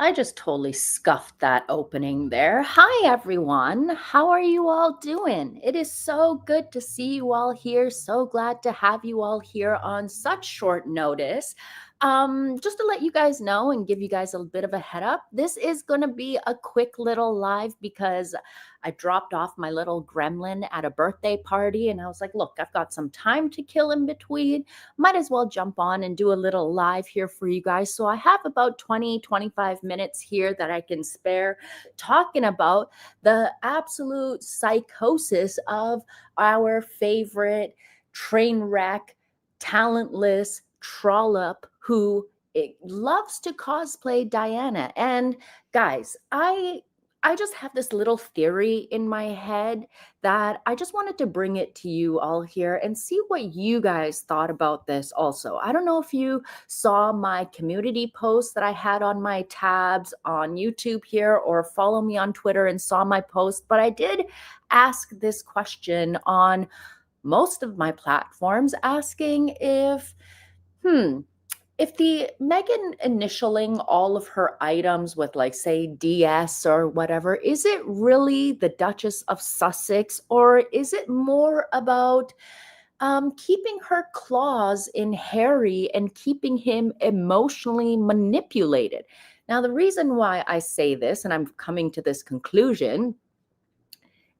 I just totally scuffed that opening there. Hi, everyone. How are you all doing? It is so good to see you all here. So glad to have you all here on such short notice. Just to let you guys know and give you guys a bit of a head up, this is going to be a quick little live because I dropped off my little gremlin at a birthday party and I was like, look, I've got some time to kill in between. Might as well jump on and do a little live here for you guys. So I have about 20-25 minutes here that I can spare talking about the absolute psychosis of our favorite train wreck, talentless trollop who loves to cosplay Diana. And guys, I just have this little theory in my head that I just wanted to bring it to you all here and see what you guys thought about this also. I don't know if you saw my community post that I had on my tabs on YouTube here or follow me on Twitter and saw my post, but I did ask this question on most of my platforms asking if the Meghan initialing all of her items with, like, say, DS or whatever, is it really the Duchess of Sussex, or is it more about keeping her claws in Harry and keeping him emotionally manipulated? Now, the reason why I say this, and I'm coming to this conclusion,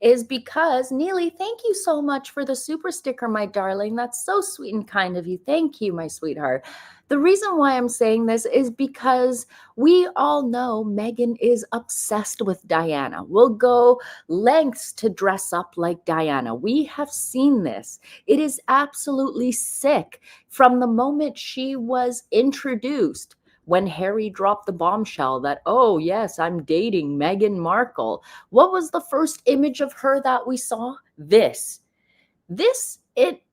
is because Neely, thank you so much for the super sticker, my darling. That's so sweet and kind of you. Thank you, my sweetheart. The reason why I'm saying this is because we all know Meghan is obsessed with Diana. Will go lengths to dress up like Diana. We have seen this. It is absolutely sick from the moment she was introduced. When Harry dropped the bombshell that, oh, yes, I'm dating Meghan Markle. What was the first image of her that we saw?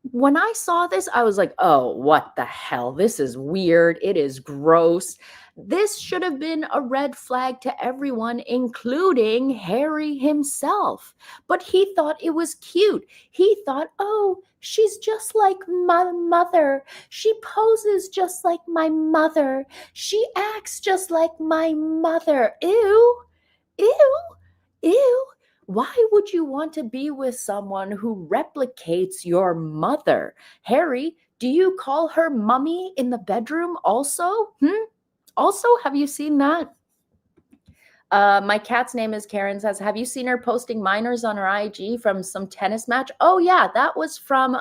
When I saw this, I was like, oh, what the hell? This is weird. It is gross. This should have been a red flag to everyone, including Harry himself. But he thought it was cute. He thought, oh, she's just like my mother. She poses just like my mother. She acts just like my mother. Ew, ew, ew. Why would you want to be with someone who replicates your mother? Harry, do you call her mummy in the bedroom also? Also, have you seen that? My cat's name is Karen says, have you seen her posting minors on her IG from some tennis match? Oh, yeah, that was from,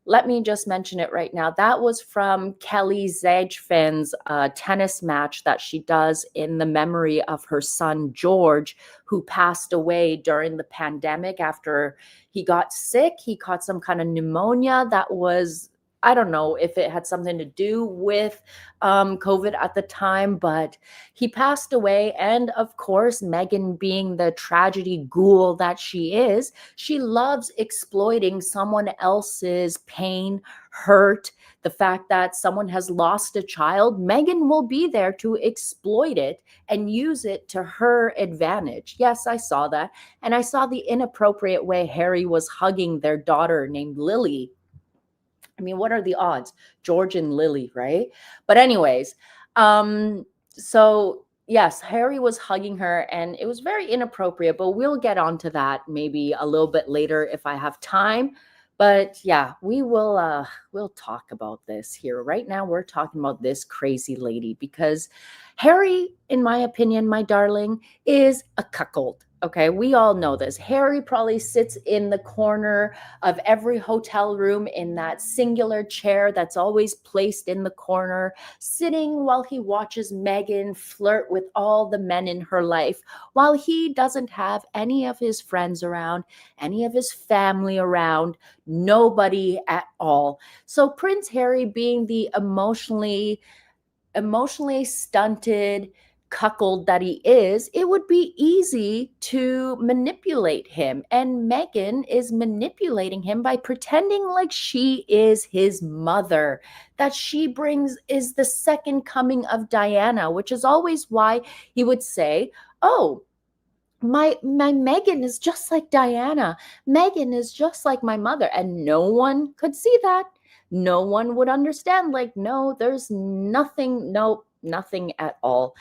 let me just mention it right now. That was from Kelly Zajfan's tennis match that she does in the memory of her son, George, who passed away during the pandemic after he got sick. He caught some kind of pneumonia that was, I don't know if it had something to do with COVID at the time, but he passed away. And of course, Meghan, being the tragedy ghoul that she is, she loves exploiting someone else's pain, hurt, the fact that someone has lost a child. Meghan will be there to exploit it and use it to her advantage. Yes, I saw that. And I saw the inappropriate way Harry was hugging their daughter named Lily. I mean, what are the odds? George and Lily, right? But anyways, so yes, Harry was hugging her and it was very inappropriate, but we'll get onto that maybe a little bit later if I have time. But yeah, we'll talk about this here. Right now we're talking about this crazy lady because Harry, in my opinion, my darling, is a cuckold. Okay, we all know this. Harry probably sits in the corner of every hotel room in that singular chair that's always placed in the corner, sitting while he watches Meghan flirt with all the men in her life, while he doesn't have any of his friends around, any of his family around, nobody at all. So Prince Harry, being the emotionally stunted cuckold that he is, it would be easy to manipulate him. And Meghan is manipulating him by pretending like she is his mother, that she is the second coming of Diana, which is always why he would say, oh, my Meghan is just like Diana. Meghan is just like my mother. And no one could see that. No one would understand. Like, no, there's nothing, nope, nothing at all.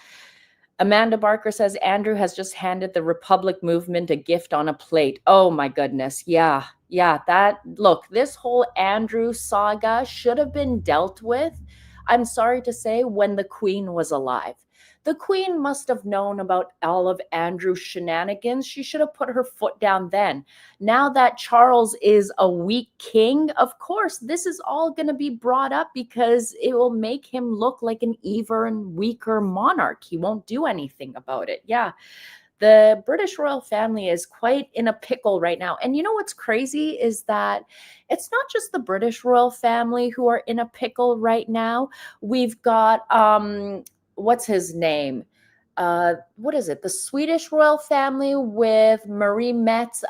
Amanda Barker says Andrew has just handed the Republic movement a gift on a plate. Oh my goodness. Yeah. Yeah. Look, this whole Andrew saga should have been dealt with, I'm sorry to say, when the Queen was alive. The Queen must have known about all of Andrew's shenanigans. She should have put her foot down then. Now that Charles is a weak king, of course, this is all going to be brought up because it will make him look like an even weaker monarch. He won't do anything about it. Yeah. The British royal family is quite in a pickle right now. And you know what's crazy is that it's not just the British royal family who are in a pickle right now. We've got what's his name? What is it? The Swedish royal family with Marie Met's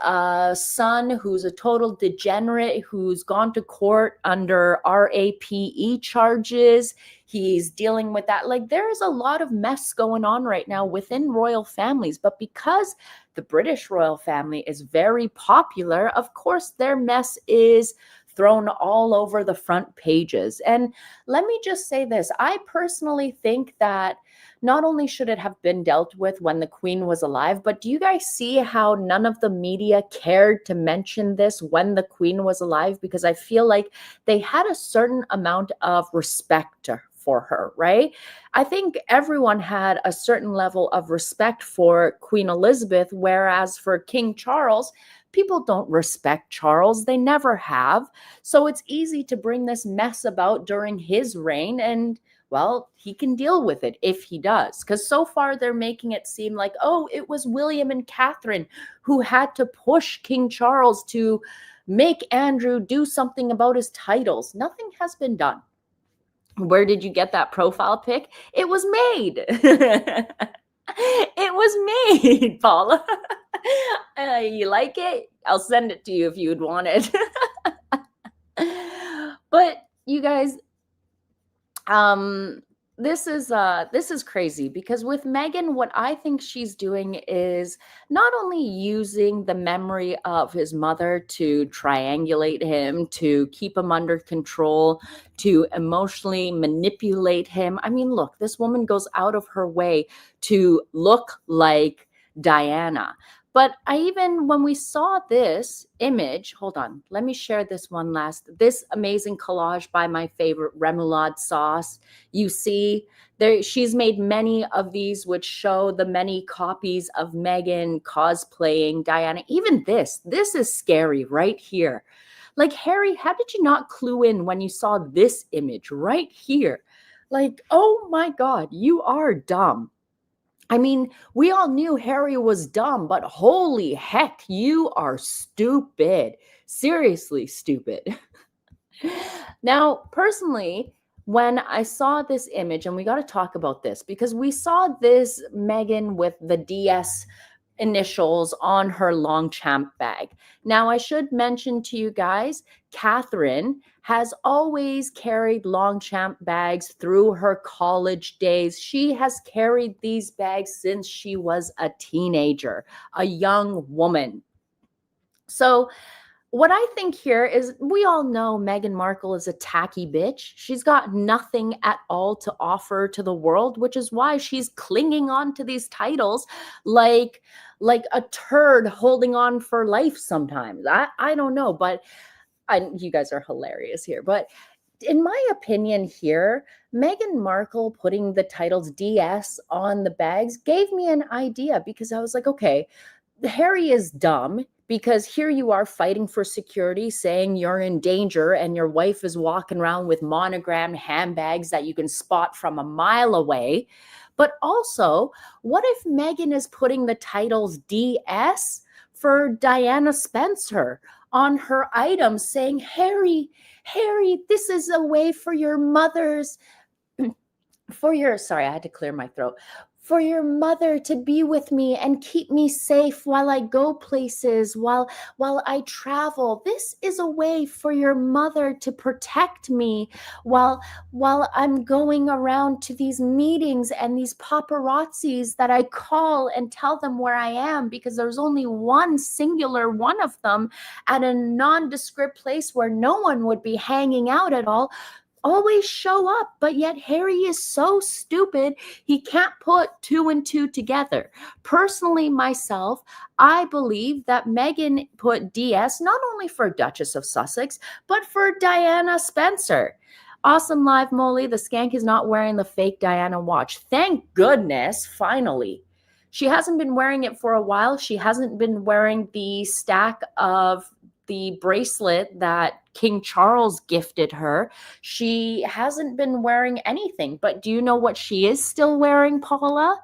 son, who's a total degenerate, who's gone to court under RAPE charges. He's dealing with that. Like, there's a lot of mess going on right now within royal families. But because the British royal family is very popular, of course, their mess is thrown all over the front pages. And let me just say this. I personally think that not only should it have been dealt with when the Queen was alive, but do you guys see how none of the media cared to mention this when the Queen was alive? Because I feel like they had a certain amount of respect for her, right? I think everyone had a certain level of respect for Queen Elizabeth, whereas for King Charles, people don't respect Charles. They never have. So it's easy to bring this mess about during his reign, and well, he can deal with it if he does. Because so far they're making it seem like, oh, it was William and Catherine who had to push King Charles to make Andrew do something about his titles. Nothing has been done. Where did you get that profile pic? It was made. It was made, Paula. You like it? I'll send it to you if you'd want it. But you guys, this is crazy, because with Meghan, what I think she's doing is not only using the memory of his mother to triangulate him, to keep him under control, to emotionally manipulate him. I mean, look, this woman goes out of her way to look like Diana. But when we saw this image, hold on, let me share this one last, this amazing collage by my favorite remoulade sauce. You see there, she's made many of these which show the many copies of Meghan cosplaying Diana. Even this is scary right here. Like, Harry, how did you not clue in when you saw this image right here? Like, oh my God, you are dumb. I mean, we all knew Harry was dumb, but holy heck, you are stupid. Seriously stupid. Now, personally, when I saw this image, and we got to talk about this because we saw this Meghan with the DS initials on her Longchamp bag. Now, I should mention to you guys, Catherine has always carried Longchamp bags through her college days. She has carried these bags since she was a teenager, a young woman. So, what I think here is, we all know Meghan Markle is a tacky bitch. She's got nothing at all to offer to the world, which is why she's clinging on to these titles like a turd holding on for life sometimes. I don't know, but you guys are hilarious here. But in my opinion here, Meghan Markle putting the titles DS on the bags gave me an idea, because I was like, okay, Harry is dumb, because here you are fighting for security, saying you're in danger, and your wife is walking around with monogrammed handbags that you can spot from a mile away. But also, what if Meghan is putting the titles DS for Diana Spencer on her items, saying, Harry, this is a way for your mother's, sorry, I had to clear my throat, for your mother to be with me and keep me safe while I go places, while I travel. This is a way for your mother to protect me while I'm going around to these meetings and these paparazzis that I call and tell them where I am, because there's only one singular one of them at a nondescript place where no one would be hanging out at all. always show up, but yet Harry is so stupid he can't put two and two together. Personally, myself, I believe that Meghan put DS not only for Duchess of Sussex, but for Diana Spencer. Awesome Live Molly, the skank is not wearing the fake Diana watch. Thank goodness, finally. She hasn't been wearing it for a while. She hasn't been wearing the stack of the bracelet that King Charles gifted her. She hasn't been wearing anything. But do you know what she is still wearing, Paula?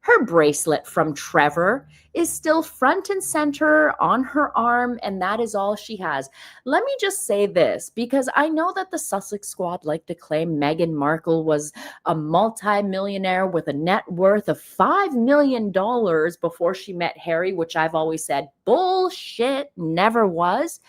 Her bracelet from Trevor is still front and center on her arm, and that is all she has. Let me just say this, because I know that the Sussex squad like to claim Meghan Markle was a multi-millionaire with a net worth of $5 million before she met Harry, which I've always said, bullshit, never was.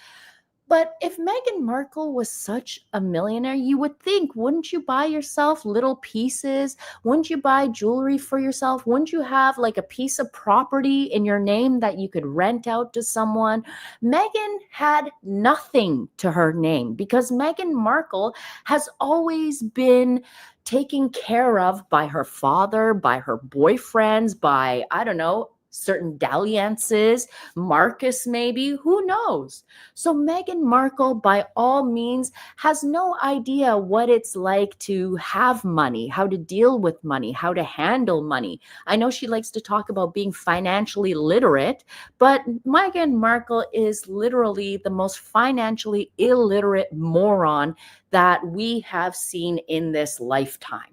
But if Meghan Markle was such a millionaire, you would think, wouldn't you buy yourself little pieces? Wouldn't you buy jewelry for yourself? Wouldn't you have like a piece of property in your name that you could rent out to someone? Meghan had nothing to her name because Meghan Markle has always been taken care of by her father, by her boyfriends, by, I don't know, certain dalliances, Marcus maybe, who knows? So Meghan Markle, by all means, has no idea what it's like to have money, how to deal with money, how to handle money. I know she likes to talk about being financially literate, but Meghan Markle is literally the most financially illiterate moron that we have seen in this lifetime.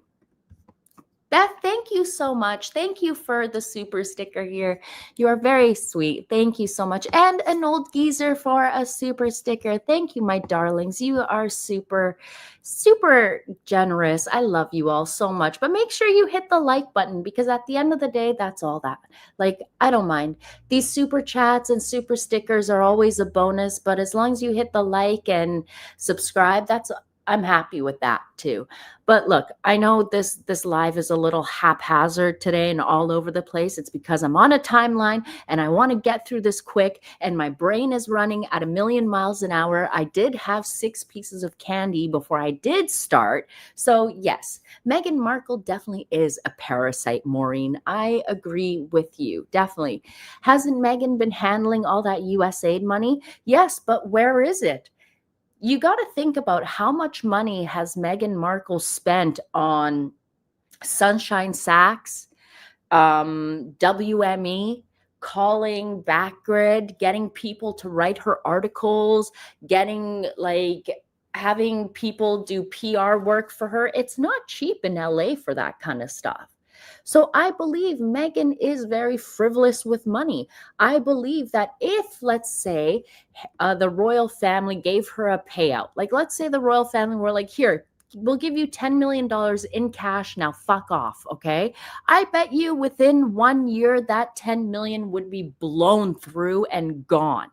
Beth, thank you so much. Thank you for the super sticker here. You are very sweet. Thank you so much. And an old geezer for a super sticker. Thank you, my darlings. You are super, super generous. I love you all so much. But make sure you hit the like button because at the end of the day, that's all that. Like, I don't mind. These super chats and super stickers are always a bonus. But as long as you hit the like and subscribe, I'm happy with that too. But look, I know this live is a little haphazard today and all over the place. It's because I'm on a timeline and I want to get through this quick and my brain is running at 1,000,000 miles an hour. I did have 6 pieces of candy before I did start. So yes, Meghan Markle definitely is a parasite, Maureen. I agree with you. Definitely. Hasn't Meghan been handling all that US aid money? Yes, but where is it? You got to think about how much money has Meghan Markle spent on Sunshine Sacks, WME, calling Backgrid, getting people to write her articles, getting having people do PR work for her. It's not cheap in LA for that kind of stuff. So I believe Meghan is very frivolous with money. I believe that if, let's say, the royal family gave her a payout, like let's say the royal family were like, here, we'll give you $10 million in cash. Now fuck off. Okay. I bet you within 1 year, that 10 million would be blown through and gone.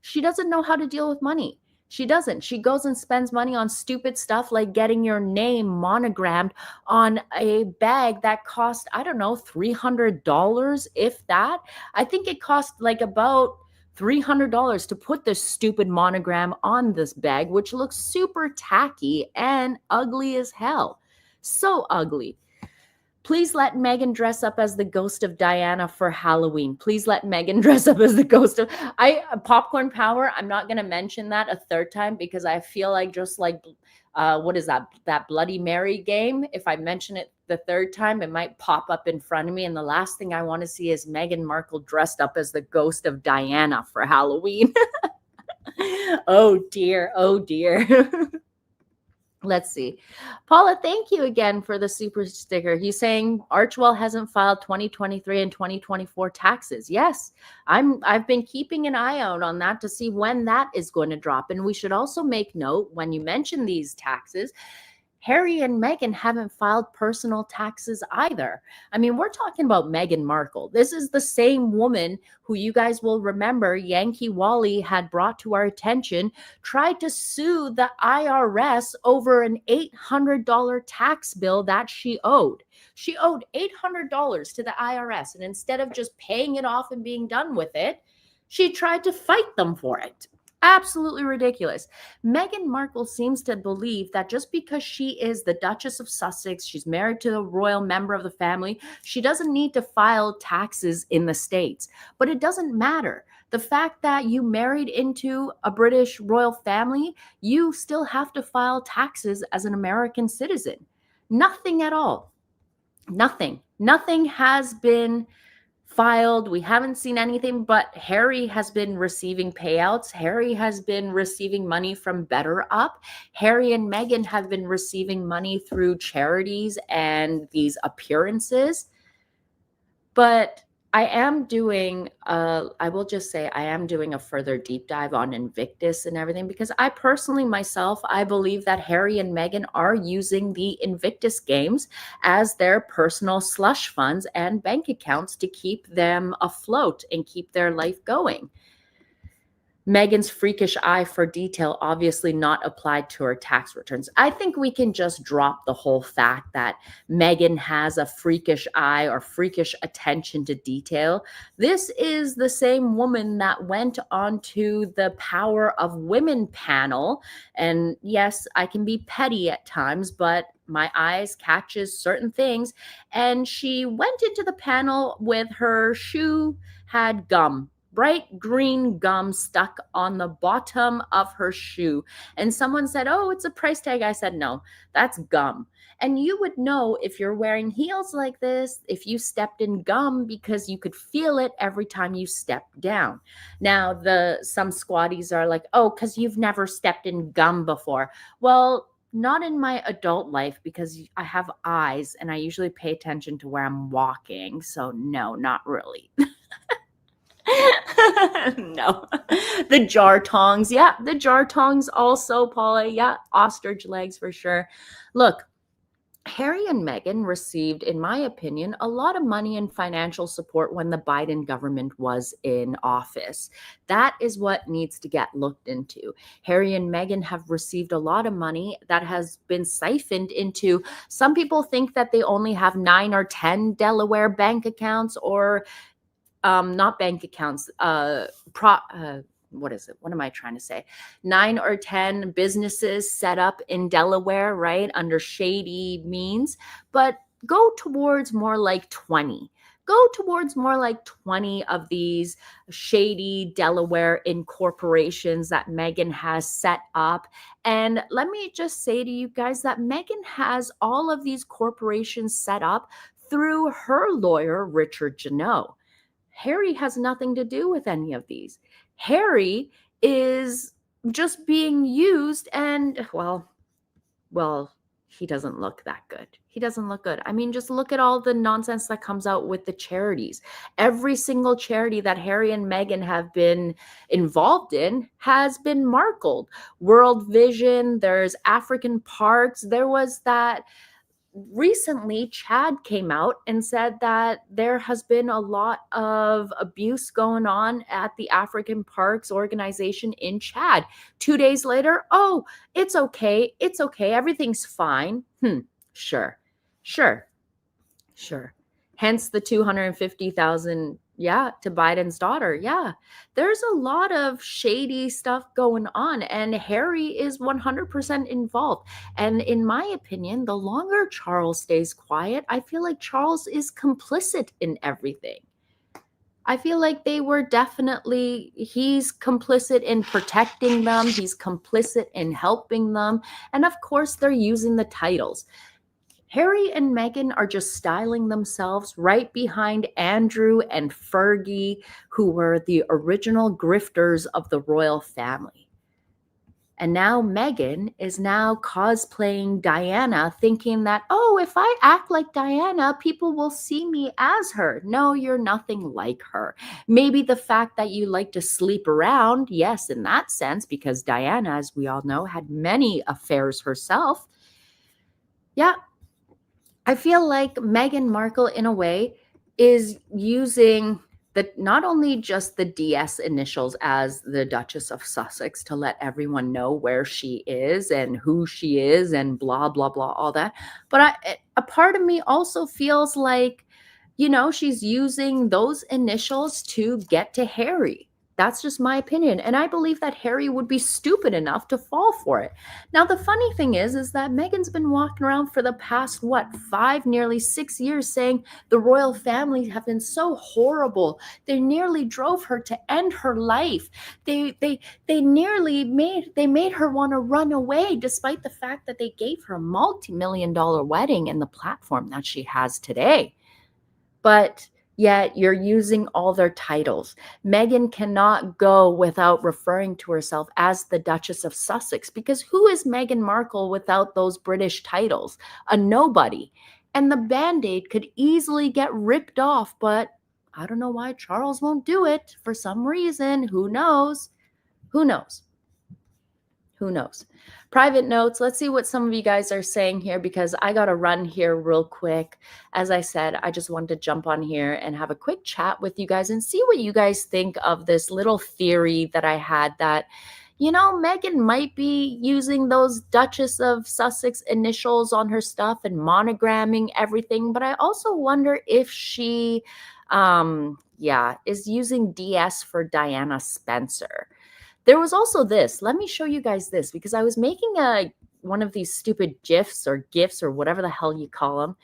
She doesn't know how to deal with money. She doesn't. She goes and spends money on stupid stuff like getting your name monogrammed on a bag that cost, I don't know, $300, if that. I think it cost like about $300 to put this stupid monogram on this bag, which looks super tacky and ugly as hell. So ugly. Please let Meghan dress up as the ghost of Diana for Halloween. Please let Meghan dress up as the ghost of Popcorn Power. I'm not going to mention that a third time because I feel like just like what is that Bloody Mary game? If I mention it the third time, it might pop up in front of me. And the last thing I want to see is Meghan Markle dressed up as the ghost of Diana for Halloween. Oh dear. Oh dear. Let's see. Paula, thank you again for the super sticker. He's saying Archwell hasn't filed 2023 and 2024 taxes. Yes, I've been keeping an eye out on that to see when that is going to drop. And we should also make note when you mention these taxes, Harry and Meghan haven't filed personal taxes either. I mean, we're talking about Meghan Markle. This is the same woman who you guys will remember Yankee Wally had brought to our attention, tried to sue the IRS over an $800 tax bill that she owed. She owed $800 to the IRS, and instead of just paying it off and being done with it, she tried to fight them for it. Absolutely ridiculous. Meghan Markle seems to believe that just because she is the Duchess of Sussex, she's married to a royal member of the family, she doesn't need to file taxes in the States. But it doesn't matter. The fact that you married into a British royal family, you still have to file taxes as an American citizen. Nothing at all. Nothing. Nothing has been filed. We haven't seen anything, but Harry has been receiving payouts. Harry has been receiving money from Better Up. Harry and Meghan have been receiving money through charities and these appearances. But I will just say I am doing a further deep dive on Invictus and everything because I personally myself, I believe that Harry and Meghan are using the Invictus games as their personal slush funds and bank accounts to keep them afloat and keep their life going. Meghan's freakish eye for detail obviously not applied to her tax returns. I think we can just drop the whole fact that Meghan has a freakish eye or freakish attention to detail. This is the same woman that went onto the Power of Women panel. And yes, I can be petty at times, but my eyes catches certain things. And she went into the panel with her shoe had gum, bright green gum stuck on the bottom of her shoe. And someone said, "Oh, it's a price tag." I said, "No, that's gum." And you would know if you're wearing heels like this, if you stepped in gum because you could feel it every time you stepped down. Now, the some squatties are like, "Oh, because you've never stepped in gum before." Well, not in my adult life because I have eyes and I usually pay attention to where I'm walking. So, no, not really. No. The jar tongs. Yeah, the jar tongs also, Paula. Yeah, ostrich legs for sure. Look, Harry and Meghan received, in my opinion, a lot of money and financial support when the Biden government was in office. That is what needs to get looked into. Harry and Meghan have received a lot of money that has been siphoned into. Some people think that they only have 9 or 10 Delaware bank accounts or not bank accounts, what is it? What am I trying to say? 9 or 10 businesses set up in Delaware, right? Under shady means, but go towards more like 20. Go towards more like 20 of these shady Delaware incorporations that Meghan has set up. And let me just say to you guys that Meghan has all of these corporations set up through her lawyer, Richard Janot. Harry has nothing to do with any of these. Harry is just being used and well, he doesn't look that good. He doesn't look good. I mean, just look at all the nonsense that comes out with the charities. Every single charity that Harry and Meghan have been involved in has been markled. World Vision, there's African Parks. There was that recently Chad came out and said that there has been a lot of abuse going on at the African Parks organization in Chad. 2 days later, "Oh, it's okay. It's okay. Everything's fine." Sure. Sure. Sure. Hence the 250,000, yeah, to Biden's daughter. Yeah. There's a lot of shady stuff going on and Harry is 100% involved. And in my opinion, the longer Charles stays quiet, I feel like Charles is complicit in everything. I feel like he's complicit in protecting them. He's complicit in helping them. And of course, they're using the titles. Harry and Meghan are just styling themselves right behind Andrew and Fergie, who were the original grifters of the royal family. And now Meghan is now cosplaying Diana, thinking that, "Oh, if I act like Diana, people will see me as her." No, you're nothing like her. Maybe the fact that you like to sleep around, yes, in that sense, because Diana, as we all know, had many affairs herself. Yeah, I feel like Meghan Markle, in a way, is using not only just the DS initials as the Duchess of Sussex to let everyone know where she is and who she is and blah, blah, blah, all that. But a part of me also feels like, she's using those initials to get to Harry. That's just my opinion. And I believe that Harry would be stupid enough to fall for it. Now, the funny thing is that Meghan's been walking around for the past, what, 5, nearly 6 years saying the royal family have been so horrible. They nearly drove her to end her life. They nearly made her want to run away, despite the fact that they gave her a multi-million-dollar wedding and the platform that she has today. But yet you're using all their titles. Meghan cannot go without referring to herself as the Duchess of Sussex, because who is Meghan Markle without those British titles? A nobody. And the Band-Aid could easily get ripped off, but I don't know why Charles won't do it for some reason. Who knows? Who knows? Who knows? Private notes. Let's see what some of you guys are saying here, because I got to run here real quick. As I said, I just wanted to jump on here and have a quick chat with you guys and see what you guys think of this little theory that I had that, Meghan might be using those Duchess of Sussex initials on her stuff and monogramming everything. But I also wonder if she, is using DS for Diana Spencer. There was also this. Let me show you guys this, because I was making one of these stupid GIFs or whatever the hell you call them.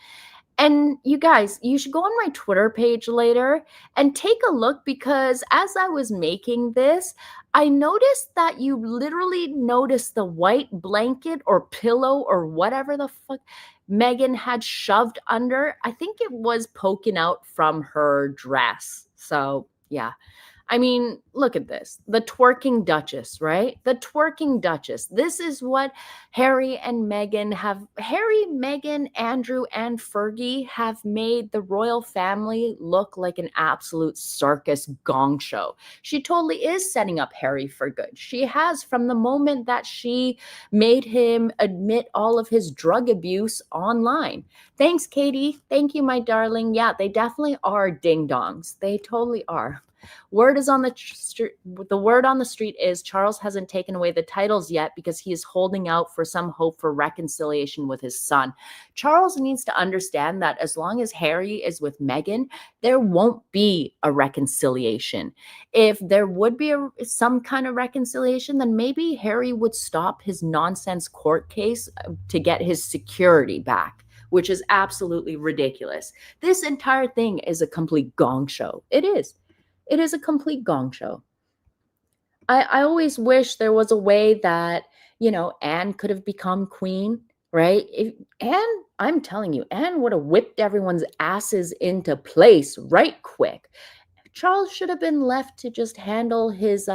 And you guys, you should go on my Twitter page later and take a look, because as I was making this, I noticed that you literally noticed the white blanket or pillow or whatever the fuck Meghan had shoved under. I think it was poking out from her dress. So, yeah. I mean, look at this. The twerking Duchess, right? The twerking Duchess. This is what Harry, Meghan, Andrew, and Fergie have made the royal family look like an absolute circus gong show. She totally is setting up Harry for good. She has, from the moment that she made him admit all of his drug abuse online. Thanks, Katie. Thank you, my darling. Yeah, they definitely are ding-dongs. They totally are. Word is on the street. The word on the street is Charles hasn't taken away the titles yet because he is holding out for some hope for reconciliation with his son. Charles needs to understand that as long as Harry is with Meghan, there won't be a reconciliation. If there would be some kind of reconciliation, then maybe Harry would stop his nonsense court case to get his security back, which is absolutely ridiculous. This entire thing is a complete gong show. It is. It is a complete gong show. I always wish there was a way that, Anne could have become queen, right? I'm telling you, Anne would have whipped everyone's asses into place right quick. Charles should have been left to just handle his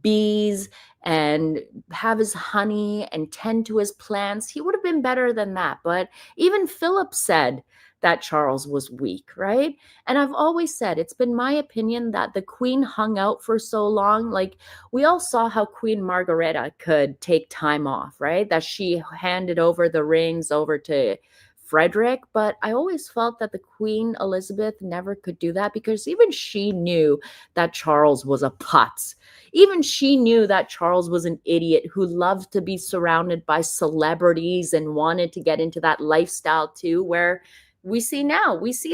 bees and have his honey and tend to his plants. He would have been better than that. But even Philip said that Charles was weak, right? And I've always said, it's been my opinion that the queen hung out for so long. Like, we all saw how Queen Margareta could take time off, right? That she handed over the rings over to Frederick, but I always felt that the Queen Elizabeth never could do that, because even she knew that Charles was a putz. Even she knew that Charles was an idiot who loved to be surrounded by celebrities and wanted to get into that lifestyle too, where we see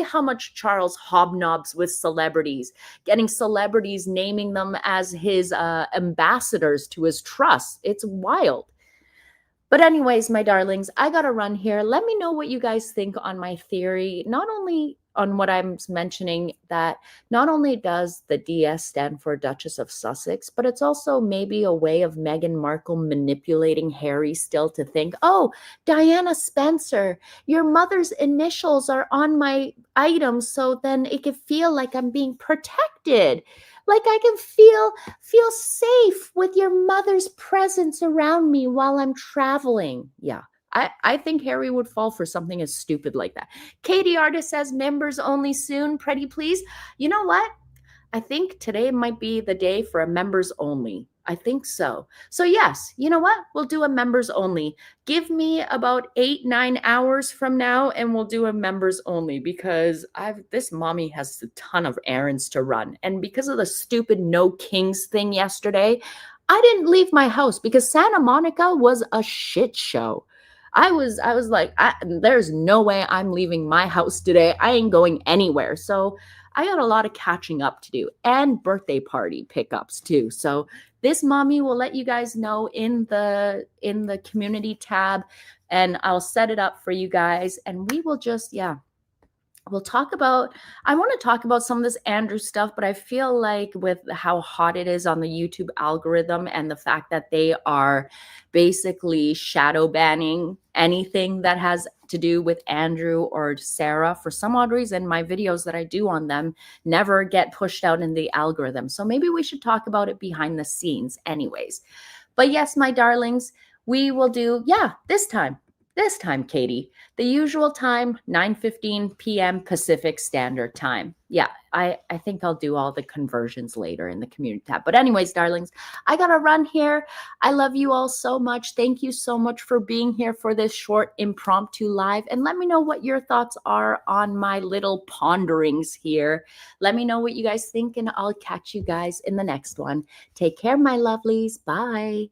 how much Charles hobnobs with celebrities, getting celebrities, naming them as his ambassadors to his trust. It's wild. But anyways, my darlings, I got to run here. Let me know what you guys think on my theory, not only on what I'm mentioning, that not only does the DS stand for Duchess of Sussex, but it's also maybe a way of Meghan Markle manipulating Harry still to think, oh, Diana Spencer, your mother's initials are on my items, so then it could feel like I'm being protected. Like I can feel safe with your mother's presence around me while I'm traveling. Yeah. I think Harry would fall for something as stupid like that. Katie Artist says members only soon. Pretty please. You know what? I think today might be the day for a members only. I think so. So yes, you know what? We'll do a members only. Give me about 8-9 hours from now and we'll do a members only, because this mommy has a ton of errands to run. And because of the stupid no kings thing yesterday, I didn't leave my house because Santa Monica was a shit show. I was like, there's no way I'm leaving my house today. I ain't going anywhere. So I got a lot of catching up to do and birthday party pickups too. So this mommy will let you guys know in the community tab, and I'll set it up for you guys, and we will just, yeah, we'll talk about, I want to talk about some of this Andrew stuff, but I feel like with how hot it is on the YouTube algorithm and the fact that they are basically shadow banning anything that has to do with Andrew or Sarah, for some odd reason, my videos that I do on them never get pushed out in the algorithm. So maybe we should talk about it behind the scenes anyways. But yes, my darlings, we will do, yeah, this time, Katie, the usual time, 9:15 p.m. Pacific Standard Time. Yeah, I think I'll do all the conversions later in the community tab. But anyways, darlings, I got to run here. I love you all so much. Thank you so much for being here for this short impromptu live. And let me know what your thoughts are on my little ponderings here. Let me know what you guys think, and I'll catch you guys in the next one. Take care, my lovelies. Bye.